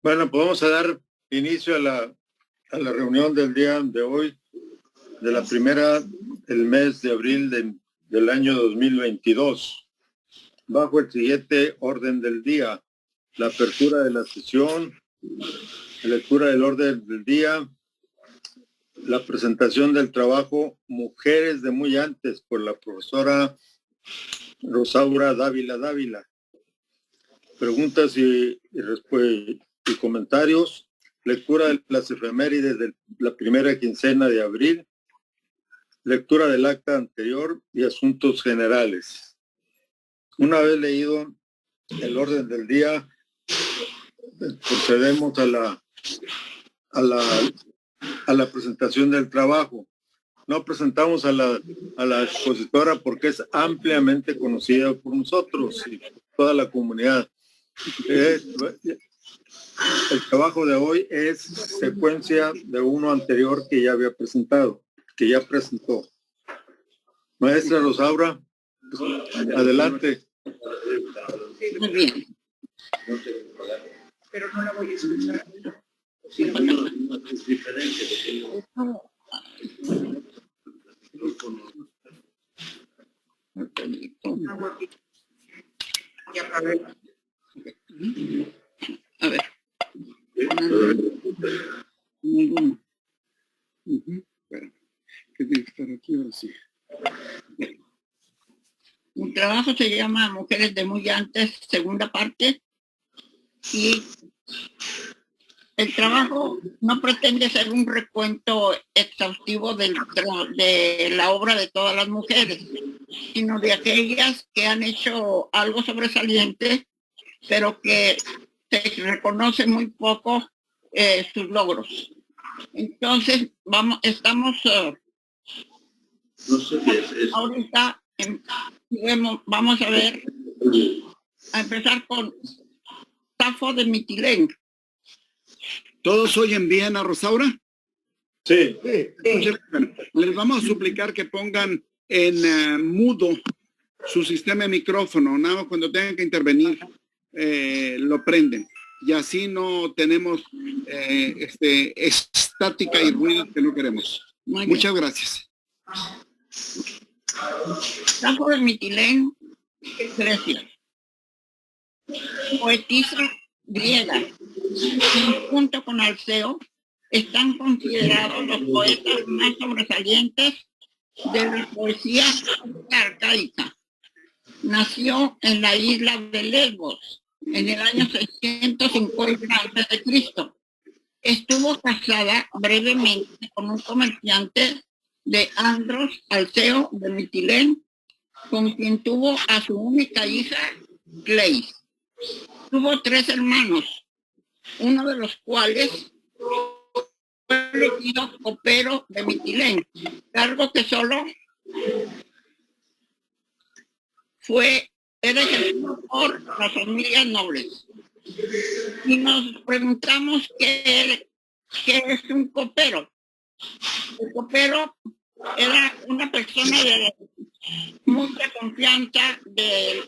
Bueno, pues vamos a dar inicio a la reunión del día de hoy, de la primera del mes de abril del año 2022. Bajo el siguiente orden del día: la apertura de la sesión, la lectura del orden del día, la presentación del trabajo Mujeres de Muy Antes por la profesora Rosaura Dávila. Preguntas y comentarios. Lectura de las efemérides de la primera quincena de abril. Lectura del acta anterior y asuntos generales. Una vez leído el orden del día, procedemos a la presentación del trabajo. No presentamos a la expositora porque es ampliamente conocida por nosotros y por toda la comunidad. El trabajo de hoy es secuencia de uno anterior que ya había presentado, que ya presentó. Maestra Rosaura, adelante. Muy bien. Pero no la voy a escuchar. Es diferente. A ver. Ninguno. ¿Qué tiene que estar aquí ahora sí? Un trabajo se llama Mujeres de Muy Antes, segunda parte, y el trabajo no pretende ser un recuento exhaustivo de la obra de todas las mujeres, sino de aquellas que han hecho algo sobresaliente, pero que se reconoce muy poco sus logros. Entonces, estamos ahorita vamos a ver, a empezar con Safo de Mitilén. ¿Todos oyen bien a Rosaura? Sí. Entonces, les vamos a suplicar que pongan en mudo su sistema de micrófono. Nada más cuando tengan que intervenir lo prenden. Y así no tenemos estática y ruido que no queremos. Muchas gracias. Safo de Mitilén, Grecia. Poetisa griega, junto con Alceo, están considerados los poetas más sobresalientes de la poesía arcaica. Nació en la isla de Lesbos en el año 650 a.C. Estuvo casada brevemente con un comerciante de Andros, Alceo de Mitilén, con quien tuvo a su única hija, Cleis. Tuvo 3 hermanos, uno de los cuales fue elegido copero de Mitilén, cargo que solo era ejercido por las familias nobles. Y nos preguntamos qué es un copero. El copero era una persona de mucha confianza de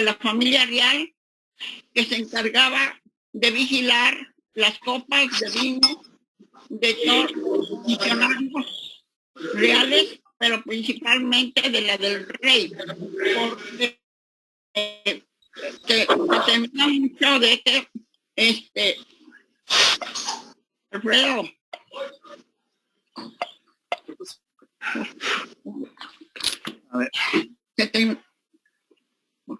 la familia real, que se encargaba de vigilar las copas de vino de todos los funcionarios reales, pero principalmente de la del rey, porque se temía mucho de que Alfredo. A ver.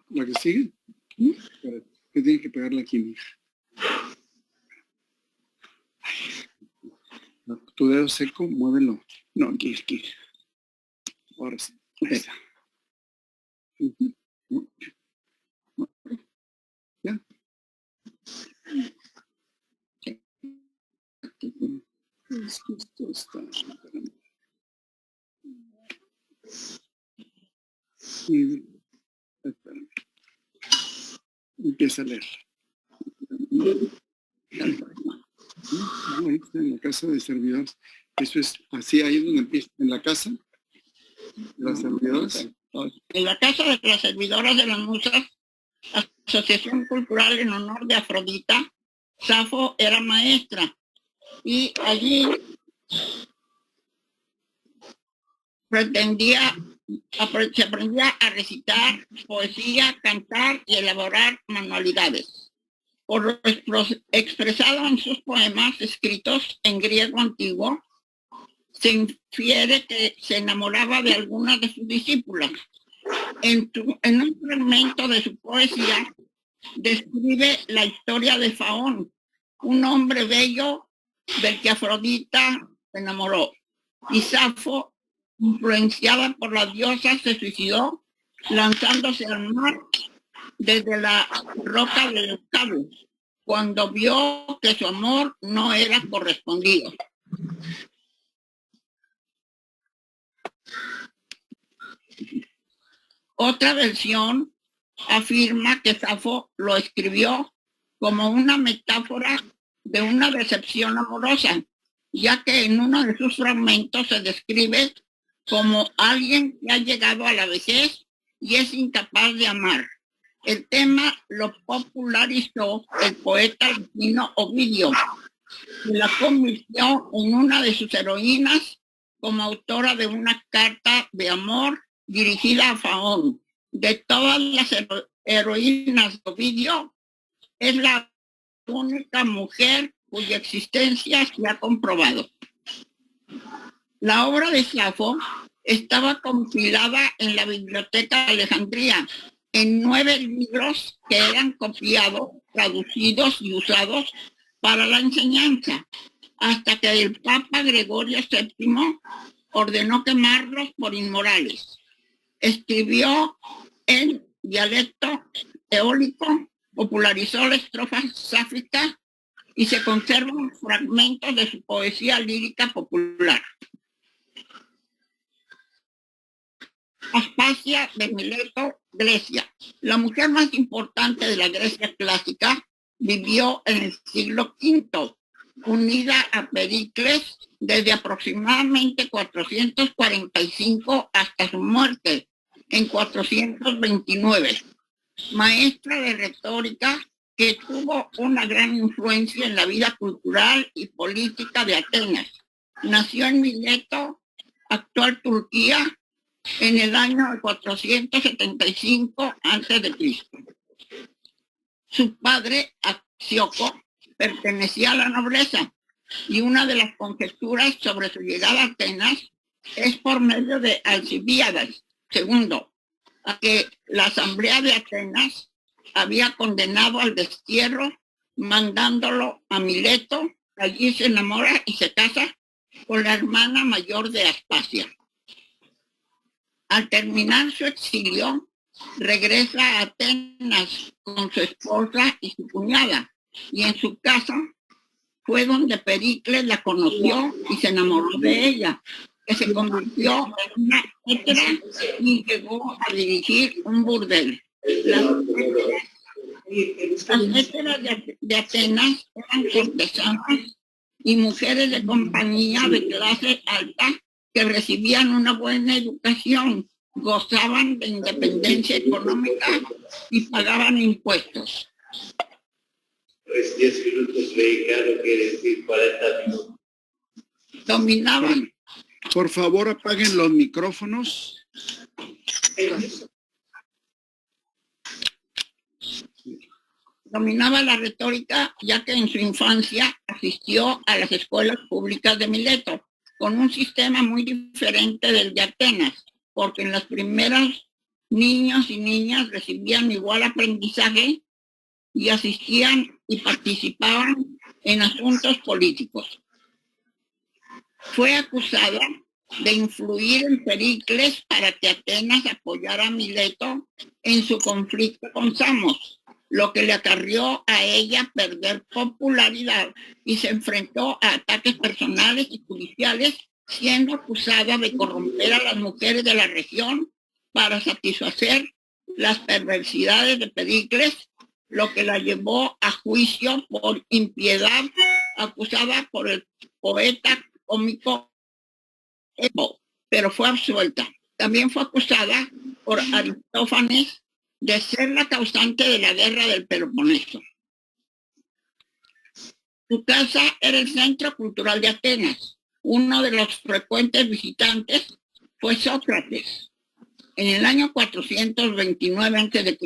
¿La que sigue? ¿Qué tiene que pegarle aquí, mi hija? Tu dedo seco, muévelo. No, aquí. Ahora sí. Ahí está. ¿Ya? Es que esto está... Espérame. Empieza a leer. Ahí está, en la casa de servidores. Eso es así, ahí es donde empieza. En la casa de las servidoras. En la casa de las servidoras de las musas, Asociación Cultural en honor de Afrodita, Safo era maestra y allí se aprendía a recitar poesía, cantar y elaborar manualidades. Por lo expresado en sus poemas escritos en griego antiguo, se infiere que se enamoraba de algunas de sus discípulas. En un fragmento de su poesía describe la historia de Faón, un hombre bello del que Afrodita se enamoró. Y Safo, influenciada por la diosa, se suicidó lanzándose al mar desde la roca de Leucabos, cuando vio que su amor no era correspondido. Otra versión afirma que Safo lo escribió como una metáfora de una decepción amorosa, ya que en uno de sus fragmentos se describe como alguien que ha llegado a la vejez y es incapaz de amar. El tema lo popularizó el poeta latino Ovidio, que la convirtió en una de sus heroínas como autora de una carta de amor dirigida a Faón. De todas las heroínas de Ovidio, es la única mujer cuya existencia se ha comprobado. La obra de Safo estaba compilada en la Biblioteca de Alejandría en 9 libros que eran copiados, traducidos y usados para la enseñanza, hasta que el Papa Gregorio VII ordenó quemarlos por inmorales. Escribió en dialecto eólico, popularizó la estrofa sáfica y se conservan fragmentos de su poesía lírica popular. Aspasia de Mileto, Grecia. La mujer más importante de la Grecia clásica vivió en el siglo V, unida a Pericles desde aproximadamente 445 hasta su muerte en 429. Maestra de retórica que tuvo una gran influencia en la vida cultural y política de Atenas. Nació en Mileto, actual Turquía, en el año 475 a.C. Su padre, Axioco, pertenecía a la nobleza y una de las conjeturas sobre su llegada a Atenas es por medio de Alcibíades II, a que la Asamblea de Atenas había condenado al destierro, mandándolo a Mileto. Allí se enamora y se casa con la hermana mayor de Aspasia. Al terminar su exilio, regresa a Atenas con su esposa y su cuñada, y en su casa fue donde Pericles la conoció y se enamoró de ella, que se convirtió en una hétera y llegó a dirigir un burdel. Las héteras de Atenas eran cortesanas y mujeres de compañía de clase alta que recibían una buena educación, gozaban de independencia económica y pagaban impuestos. Pues 10 minutos mexicano quiere decir 40 minutos. Dominaban. Por favor, apaguen los micrófonos. Dominaba la retórica, ya que en su infancia asistió a las escuelas públicas de Mileto, con un sistema muy diferente del de Atenas, porque en las primeras niños y niñas recibían igual aprendizaje y asistían y participaban en asuntos políticos. Fue acusada de influir en Pericles para que Atenas apoyara a Mileto en su conflicto con Samos, lo que le acarrió a ella perder popularidad y se enfrentó a ataques personales y judiciales, siendo acusada de corromper a las mujeres de la región para satisfacer las perversidades de Pericles, lo que la llevó a juicio por impiedad, acusada por el poeta cómico Epo, pero fue absuelta. También fue acusada por Aristófanes de ser la causante de la guerra del Peloponeso. Su casa era el Centro Cultural de Atenas. Uno de los frecuentes visitantes fue Sócrates. En el año 429 a.C.,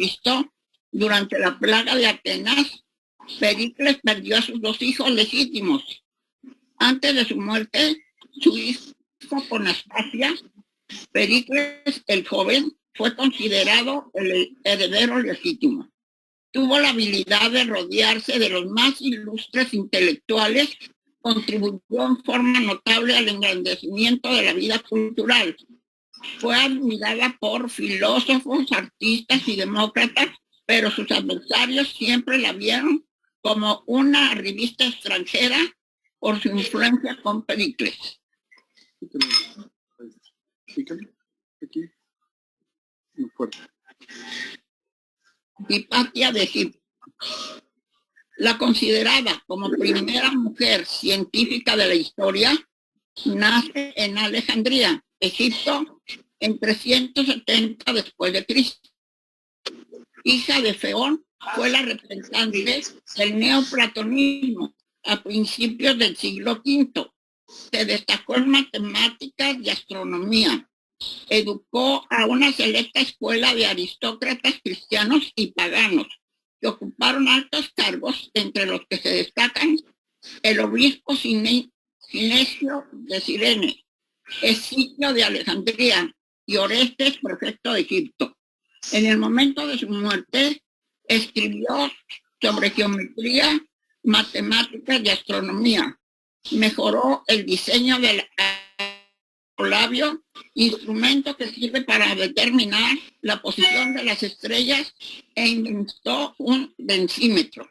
durante la plaga de Atenas, Pericles perdió a sus dos hijos legítimos. Antes de su muerte, su hijo Anastasia, Pericles el joven, fue considerado el heredero legítimo. Tuvo la habilidad de rodearse de los más ilustres intelectuales, contribuyó en forma notable al engrandecimiento de la vida cultural. Fue admirada por filósofos, artistas y demócratas, pero sus adversarios siempre la vieron como una revista extranjera por su influencia con Pericles. Hipatia de Egipto. La considerada como primera mujer científica de la historia, nace en Alejandría, Egipto, en 370 después de Cristo. Hija de Feón, fue la representante del neoplatonismo a principios del siglo V. Se destacó en matemáticas y astronomía. Educó a una selecta escuela de aristócratas cristianos y paganos que ocuparon altos cargos, entre los que se destacan el obispo Sinesio de Cirene, Escidio de Alejandría y Orestes, prefecto de Egipto. En el momento de su muerte, escribió sobre geometría, matemáticas y astronomía. Mejoró el diseño del astrolabio, instrumento que sirve para determinar la posición de las estrellas, e inventó un densímetro.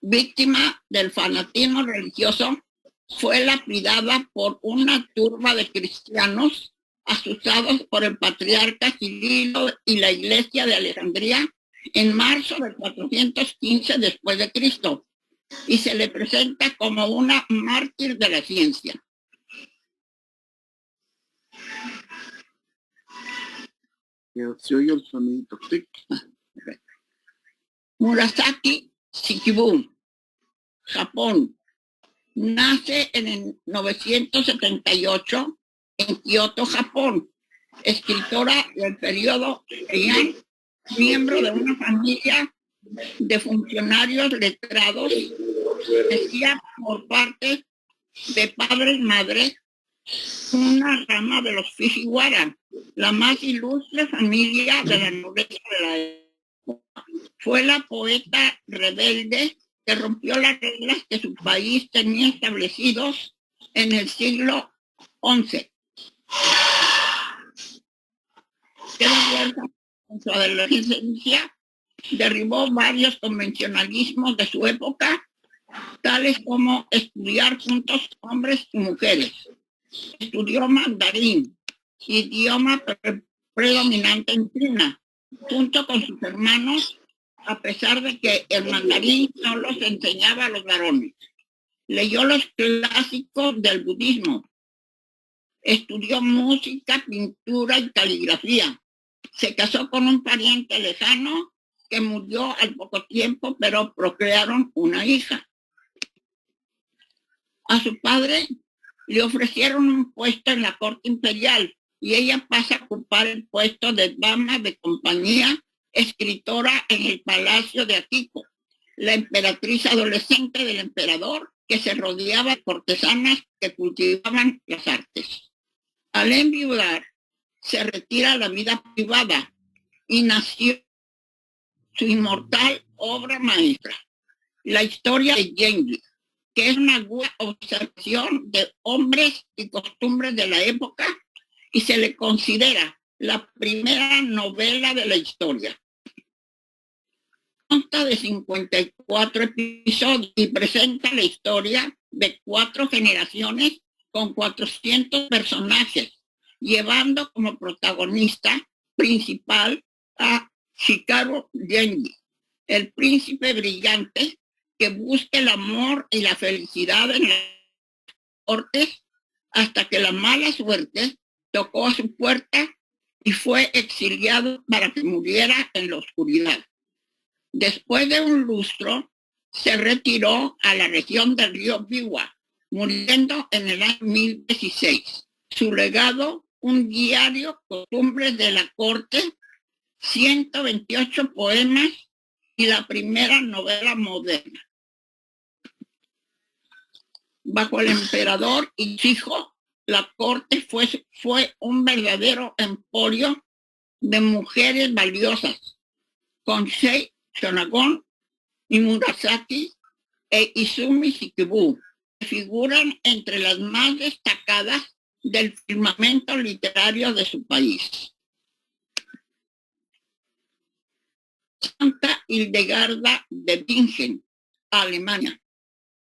Víctima del fanatismo religioso, fue lapidada por una turba de cristianos asusados por el patriarca Cirilo y la iglesia de Alejandría en marzo de 415 después de Cristo, y se le presenta como una mártir de la ciencia. Se oye el sonido. Murasaki Shikibu, Japón. Nace en el 978 en Kioto, Japón. Escritora del periodo Heian, miembro de una familia de funcionarios letrados, decía por parte de padre y madre, una rama de los Fujiwara, la más ilustre familia de la nobleza de la época. Fue la poeta rebelde que rompió las reglas que su país tenía establecidos en el siglo XI. En su adolescencia derribó varios convencionalismos de su época, tales como estudiar juntos hombres y mujeres. Estudió mandarín, idioma predominante en China, junto con sus hermanos, a pesar de que el mandarín solo se enseñaba a los varones. Leyó los clásicos del budismo. Estudió música, pintura y caligrafía. Se casó con un pariente lejano que murió al poco tiempo, pero procrearon una hija. A su padre le ofrecieron un puesto en la corte imperial y ella pasa a ocupar el puesto de dama de compañía, escritora en el palacio de Akiko, la emperatriz adolescente del emperador, que se rodeaba de cortesanas que cultivaban las artes. Al enviudar, se retira a la vida privada y nació su inmortal obra maestra, la historia de Genghis, que es una aguda observación de hombres y costumbres de la época y se le considera la primera novela de la historia. Consta de 54 episodios y presenta la historia de 4 generaciones con 400 personajes, llevando como protagonista principal a Hikaru Genji, el príncipe brillante que busca el amor y la felicidad en las cortes, hasta que la mala suerte tocó a su puerta y fue exiliado para que muriera en la oscuridad. Después de un lustro, se retiró a la región del río Biwa, muriendo en el año 1016. Su legado, un diario, costumbres de la corte, 128 poemas y la primera novela moderna. Bajo el emperador y su hijo, la corte fue un verdadero emporio de mujeres valiosas, Konsei Shonagon y Murasaki e Izumi Shikibu, que figuran entre las más destacadas del firmamento literario de su país. Santa Hildegarda de Bingen, Alemania,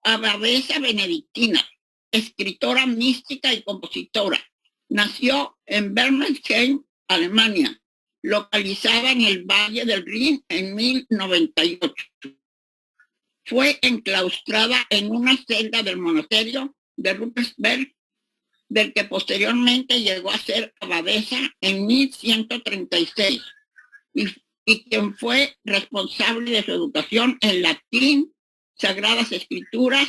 abadesa benedictina, escritora mística y compositora. Nació en Bermersheim, Alemania, localizada en el Valle del Rin en 1098. Fue enclaustrada en una celda del monasterio de Ruppersberg, del que posteriormente llegó a ser abadesa en 1136, y quien fue responsable de su educación en latín, sagradas escrituras,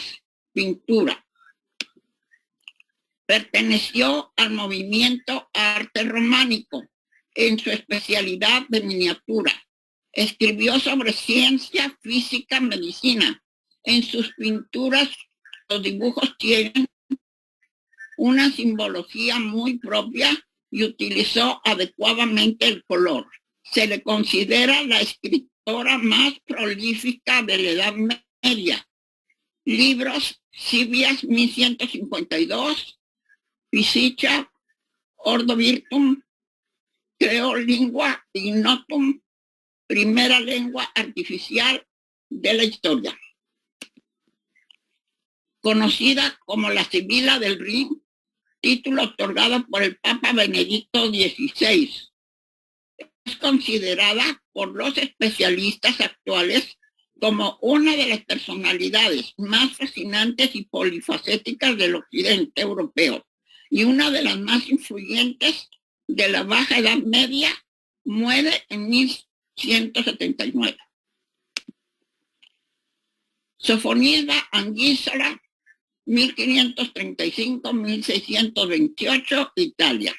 pintura. Perteneció al movimiento arte románico, en su especialidad de miniatura. Escribió sobre ciencia, física, medicina. En sus pinturas, los dibujos tienen una simbología muy propia y utilizó adecuadamente el color. Se le considera la escritora más prolífica de la Edad Media. Libros: Civias 1152, Physica, Ordo Virtum, Creo Lingua Ignotum, primera lengua artificial de la historia. Conocida como la Sibila del Rin, título otorgado por el Papa Benedicto XVI. Es considerada por los especialistas actuales como una de las personalidades más fascinantes y polifacéticas del occidente europeo y una de las más influyentes de la Baja Edad Media. Muere en 1179. Sofonisba Anguissola, 1535-1628, Italia.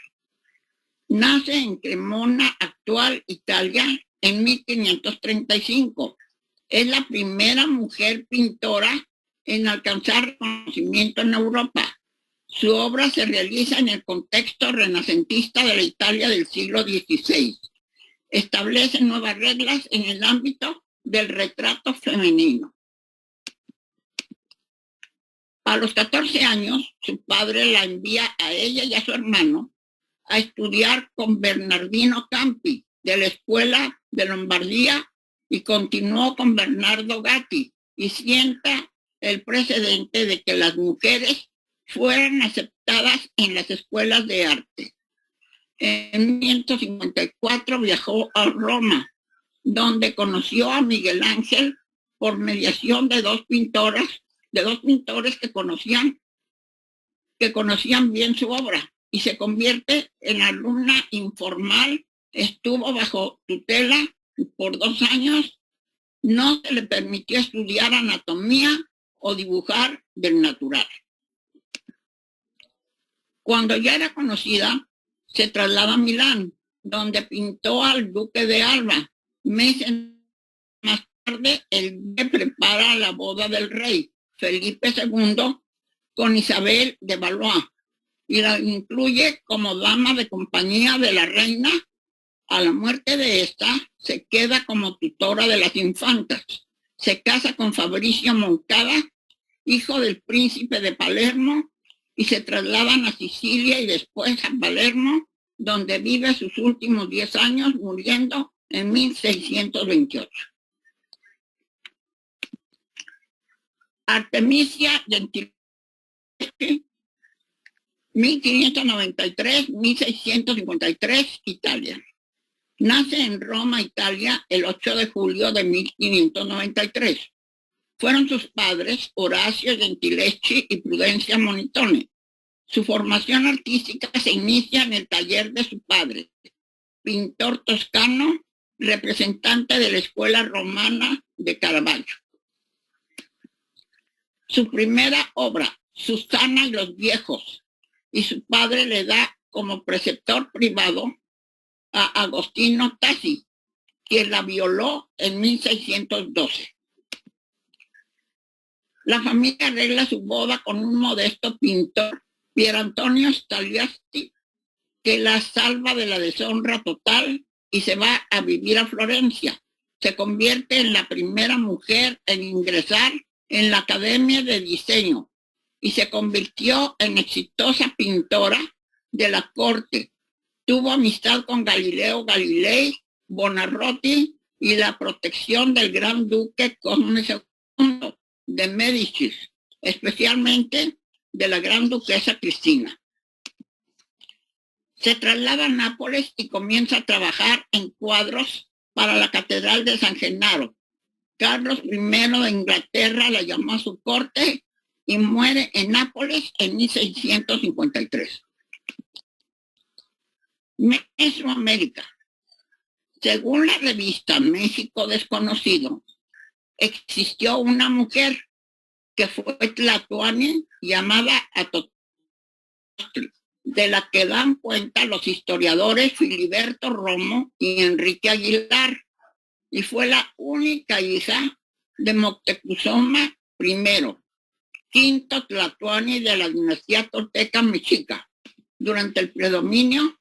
Nace en Cremona, actual Italia, en 1535. Es la primera mujer pintora en alcanzar reconocimiento en Europa. Su obra se realiza en el contexto renacentista de la Italia del siglo XVI. Establece nuevas reglas en el ámbito del retrato femenino. A los 14 años, su padre la envía a ella y a su hermano a estudiar con Bernardino Campi de la Escuela de Lombardía y continuó con Bernardo Gatti, y sienta el precedente de que las mujeres fueran aceptadas en las escuelas de arte. En 1554 viajó a Roma, donde conoció a Miguel Ángel por mediación de dos pintores que conocían bien su obra, y se convierte en alumna informal. Estuvo bajo tutela por 2 años. No se le permitió estudiar anatomía o dibujar del natural. Cuando ya era conocida, se traslada a Milán, donde pintó al duque de Alba. Meses más tarde, el duque prepara la boda del rey Felipe II con Isabel de Valois y la incluye como dama de compañía de la reina. A la muerte de esta, se queda como tutora de las infantas. Se casa con Fabricio Moncada, hijo del príncipe de Palermo, y se trasladan a Sicilia y después a Palermo, donde vive sus últimos 10 años, muriendo en 1628. Artemisia Gentileschi, 1593-1653, Italia. Nace en Roma, Italia, el 8 de julio de 1593. Fueron sus padres Horacio Gentileschi y Prudencia Monitone. Su formación artística se inicia en el taller de su padre, pintor toscano, representante de la escuela romana de Caravaggio. Su primera obra, Susana y los viejos, y su padre le da como preceptor privado a Agostino Tassi, quien la violó en 1612. La familia arregla su boda con un modesto pintor, Pier Antonio Stagliasti, que la salva de la deshonra total y se va a vivir a Florencia. Se convierte en la primera mujer en ingresar en la Academia de Diseño y se convirtió en exitosa pintora de la corte. Tuvo amistad con Galileo Galilei, Buonarroti y la protección del gran duque Cosme II de Médicis, especialmente de la gran duquesa Cristina. Se traslada a Nápoles y comienza a trabajar en cuadros para la Catedral de San Genaro. Carlos I de Inglaterra la llamó a su corte y muere en Nápoles en 1653. Mesoamérica. Según la revista México Desconocido, existió una mujer que fue tlatoani llamada Atototli, de la que dan cuenta los historiadores Filiberto Romo y Enrique Aguilar, y fue la única hija de Moctezuma I, quinto tlatoani de la dinastía tolteca mexica, durante el predominio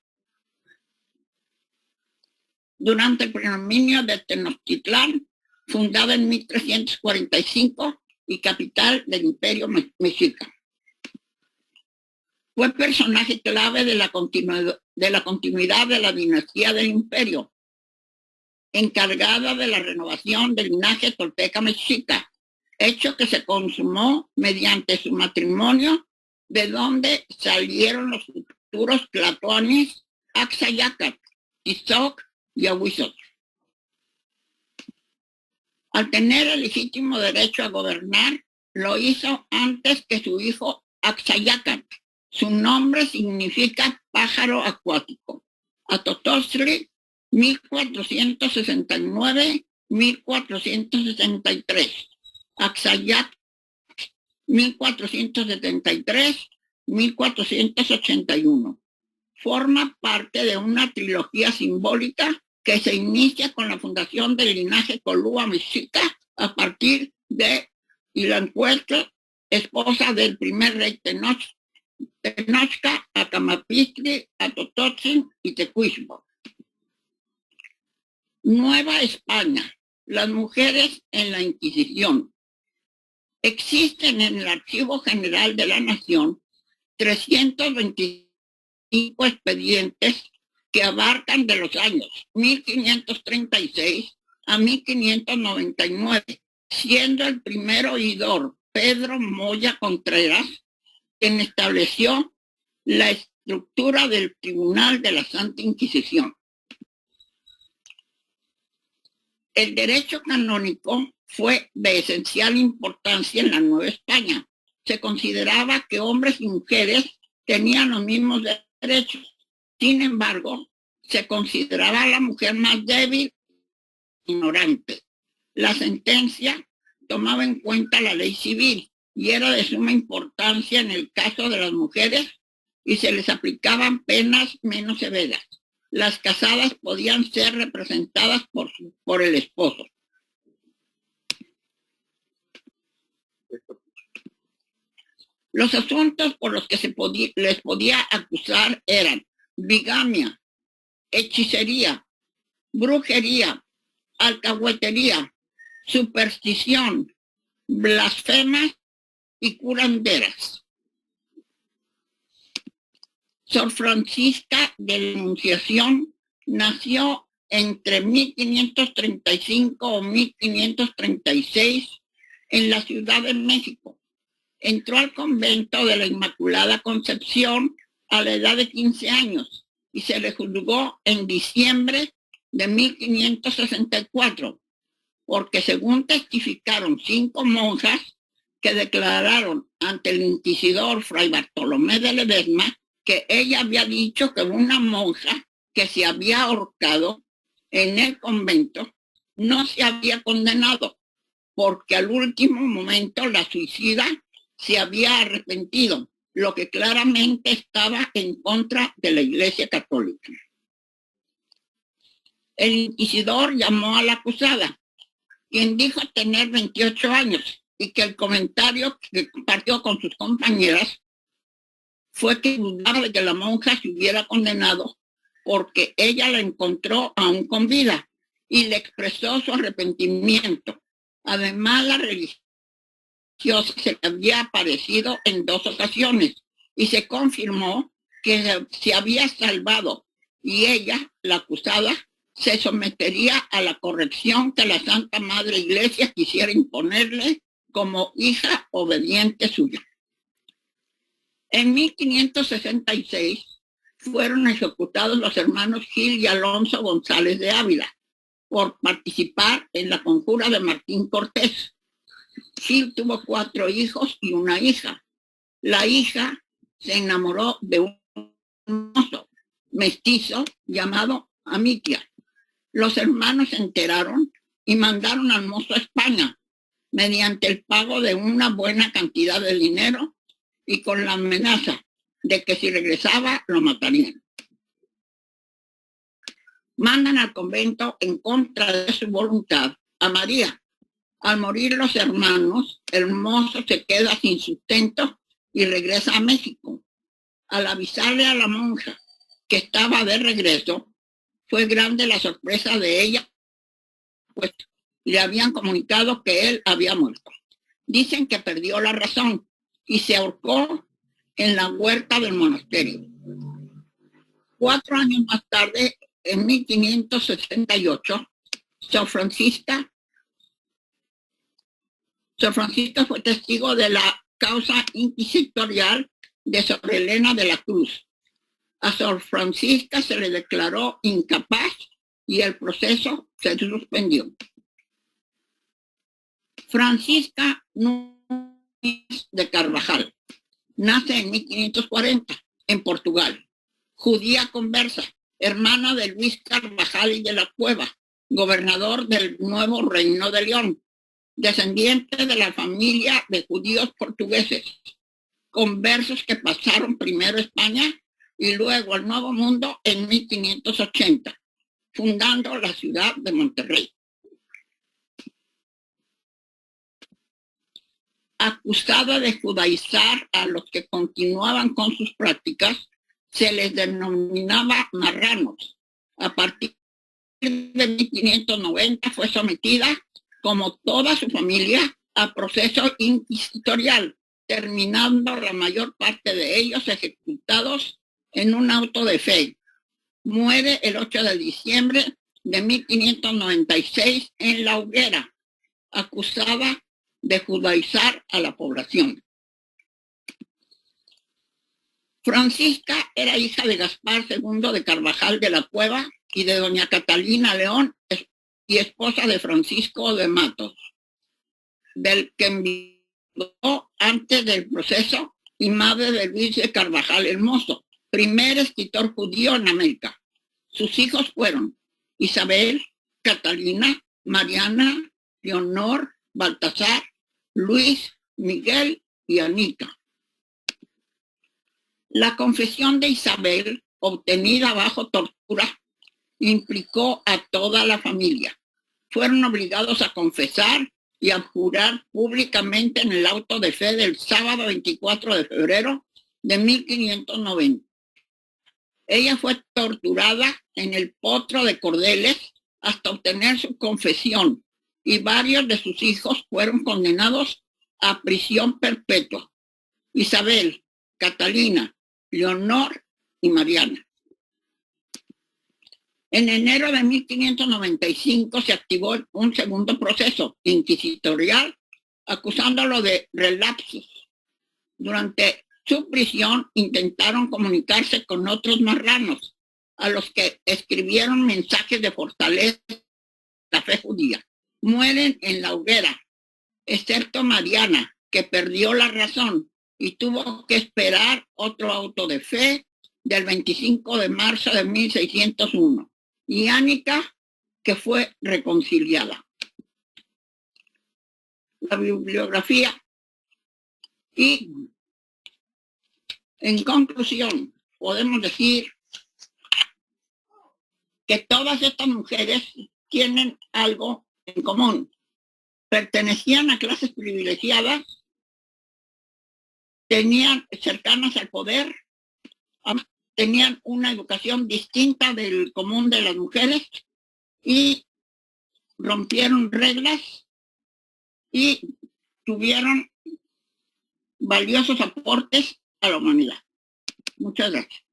de Tenochtitlán, fundada en 1345 y capital del Imperio Mexica. Fue personaje clave de la continuidad de la dinastía del Imperio, encargada de la renovación del linaje tolteca mexica, hecho que se consumó mediante su matrimonio, de donde salieron los futuros tlatoanis Axayacat, Tizoc y Ahuizotl. Al tener el legítimo derecho a gobernar, lo hizo antes que su hijo Axayacat. Su nombre significa pájaro acuático. Atototli, 1469-1463. Axayacat, 1473-1481. Forma parte de una trilogía simbólica que se inicia con la fundación del linaje Colúa mexica a partir de Ilancuetl, esposa del primer rey Tenochca, Acamapistli, Atototzin y Tecuixbo. Nueva España. Las mujeres en la Inquisición. Existen en el Archivo General de la Nación 325 expedientes que abarcan de los años 1536 a 1599, siendo el primer oidor Pedro Moya Contreras quien estableció la estructura del Tribunal de la Santa Inquisición. El derecho canónico fue de esencial importancia en la Nueva España. Se consideraba que hombres y mujeres tenían los mismos derechos. Sin embargo, se consideraba a la mujer más débil e ignorante. La sentencia tomaba en cuenta la ley civil y era de suma importancia en el caso de las mujeres y se les aplicaban penas menos severas. Las casadas podían ser representadas por el esposo. Los asuntos por los que les podía acusar eran bigamia, hechicería, brujería, alcahuetería, superstición, blasfemas y curanderas. Sor Francisca de la Anunciación nació entre 1535 o 1536 en la Ciudad de México. Entró al convento de la Inmaculada Concepción a la edad de 15 años y se le juzgó en diciembre de 1564, porque según testificaron 5 monjas que declararon ante el inquisidor Fray Bartolomé de Ledesma que ella había dicho que una monja que se había ahorcado en el convento, no se había condenado, porque al último momento la suicida se había arrepentido, lo que claramente estaba en contra de la Iglesia Católica. El inquisidor llamó a la acusada, quien dijo tener 28 años, y que el comentario que compartió con sus compañeras fue que dudaba de que la monja se hubiera condenado porque ella la encontró aún con vida y le expresó su arrepentimiento. Además, la religiosa se le había aparecido en 2 ocasiones y se confirmó que se había salvado, y ella, la acusada, se sometería a la corrección que la Santa Madre Iglesia quisiera imponerle como hija obediente suya. En 1566 fueron ejecutados los hermanos Gil y Alonso González de Ávila por participar en la conjura de Martín Cortés. Gil tuvo 4 hijos y una hija. La hija se enamoró de un mozo mestizo llamado Amitia. Los hermanos se enteraron y mandaron al mozo a España mediante el pago de una buena cantidad de dinero y con la amenaza de que si regresaba lo matarían. Mandan al convento en contra de su voluntad a María. Al morir los hermanos, el mozo se queda sin sustento y regresa a México. Al avisarle a la monja que estaba de regreso, fue grande la sorpresa de ella, pues le habían comunicado que él había muerto. Dicen que perdió la razón y se ahorcó en la huerta del monasterio. 4 años más tarde, en 1568, Sor Francisca fue testigo de la causa inquisitorial de Sor Elena de la Cruz. A Sor Francisca se le declaró incapaz y el proceso se suspendió. Francisca Núñez de Carvajal nace en 1540 en Portugal, judía conversa, hermana de Luis Carvajal y de la Cueva, gobernador del nuevo Reino de León, descendiente de la familia de judíos portugueses, conversos que pasaron primero a España y luego al Nuevo Mundo en 1580, fundando la ciudad de Monterrey. Acusada de judaizar a los que continuaban con sus prácticas, se les denominaba marranos. A partir de 1590 fue sometida, como toda su familia, a proceso inquisitorial, terminando la mayor parte de ellos ejecutados en un auto de fe. Muere el 8 de diciembre de 1596 en La Hoguera, acusada de judaizar a la población. Francisca era hija de Gaspar II de Carvajal de la Cueva y de doña Catalina León, y esposa de Francisco de Matos, del que envió antes del proceso, y madre de Luis de Carvajal el Mozo, primer escritor judío en América. Sus hijos fueron Isabel, Catalina, Mariana, Leonor, Baltasar, Luis, Miguel y Anita. La confesión de Isabel, obtenida bajo tortura, implicó a toda la familia. Fueron obligados a confesar y a jurar públicamente en el auto de fe del sábado 24 de febrero de 1590. Ella fue torturada en el potro de Cordeles hasta obtener su confesión, y varios de sus hijos fueron condenados a prisión perpetua. Isabel, Catalina, Leonor y Mariana. En enero de 1595 se activó un segundo proceso inquisitorial acusándolo de relapsus. Durante su prisión intentaron comunicarse con otros marranos, a los que escribieron mensajes de fortaleza de la fe judía. Mueren en La Hoguera, excepto Mariana, que perdió la razón y tuvo que esperar otro auto de fe del 25 de marzo de 1601 y Ánica, que fue reconciliada. La bibliografía. Y en conclusión, podemos decir que todas estas mujeres tienen algo en común. Pertenecían a clases privilegiadas, tenían cercanas al poder, tenían una educación distinta del común de las mujeres y rompieron reglas y tuvieron valiosos aportes a la humanidad. Muchas gracias.